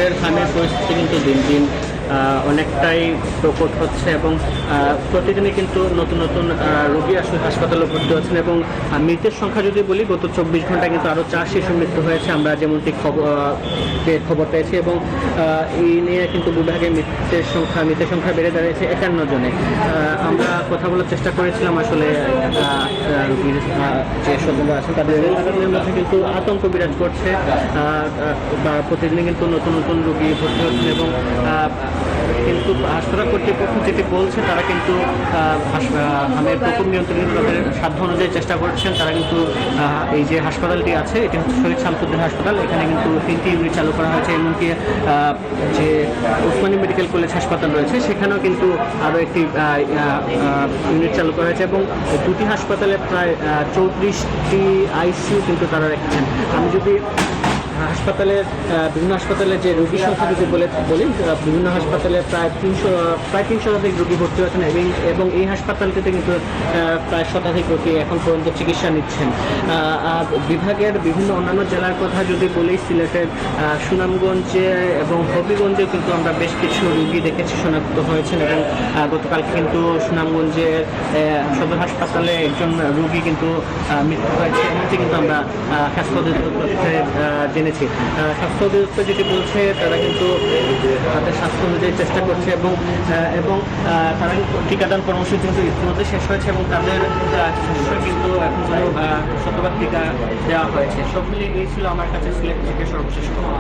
আমাদের স্থানীয় পরিস্থিতি কিন্তু দিন দিন অনেকটাই প্রকট হচ্ছে এবং প্রতিদিনই কিন্তু নতুন নতুন রোগী আসলে হাসপাতালে ভর্তি হচ্ছেন এবং মৃতের সংখ্যা যদি বলি গত 24 ঘন্টায় কিন্তু আরও 4 শিশু মৃত্যু হয়েছে আমরা যেমনটি খবর পেয়েছি এবং এই নিয়ে কিন্তু বিভাগে মৃতের সংখ্যা বেড়ে দাঁড়িয়েছে 51 জনে। আমরা কথা বলার চেষ্টা করেছিলাম আসলে রোগীর যে স্বজনরা আছেন তাদের মধ্যে কিন্তু আতঙ্ক বিরাজ করছে বা প্রতিদিনই কিন্তু নতুন নতুন রোগী ভর্তি হচ্ছেন এবং কিন্তু হাসপাতাল কর্তৃপক্ষ যেটি বলছে তারা কিন্তু হামের প্রকোপ নিয়ন্ত্রণে তাদের সাধ্য অনুযায়ী চেষ্টা করছেন। তারা কিন্তু এই যে হাসপাতালটি আছে এটি হচ্ছে শহীদ শামসুদ্দিন হাসপাতাল, এখানে কিন্তু 3টি ইউনিট চালু করা হয়েছে এমনকি যে ওসমানী মেডিকেল কলেজ হাসপাতাল রয়েছে সেখানেও কিন্তু আরও একটি ইউনিট চালু করা হয়েছে এবং 2টি হাসপাতালে প্রায় 34টি আইসিইউ কিন্তু তারা রেখেছেন। আমি যদি বিভিন্ন হাসপাতালে যে রোগীর সংখ্যা যদি বলি বিভিন্ন হাসপাতালে প্রায় 300 শতাধিক রোগী ভর্তি হয়েছেন এবং এই হাসপাতালটিতে কিন্তু প্রায় শতাধিক রোগী এখন পর্যন্ত চিকিৎসা নিচ্ছেন। আর বিভাগের বিভিন্ন অন্যান্য জেলার কথা যদি বলি সিলেটের সুনামগঞ্জে এবং হবিগঞ্জে কিন্তু আমরা বেশ কিছু রোগী দেখেছি শনাক্ত হয়েছেন এবং গতকাল কিন্তু সুনামগঞ্জের সদর হাসপাতালে একজন রোগী কিন্তু মৃত্যু হয়েছে এমনটি কিন্তু আমরা স্বাস্থ্য অধিদপ্তরে জেনেছি। স্বাস্থ্য অধিদপ্তর যেটি বলছে তারা কিন্তু তাদের স্বাস্থ্য অনুযায়ী চেষ্টা করছে এবং তারা টিকাদান কর্মসূচি কিন্তু ইতিমধ্যে শেষ হয়েছে এবং তাদের কিন্তু এখন শতভাগ টিকা দেওয়া হয়েছে। সব মিলিয়ে এই ছিল আমার কাছে সিলেট থেকে সর্বশেষ খবর।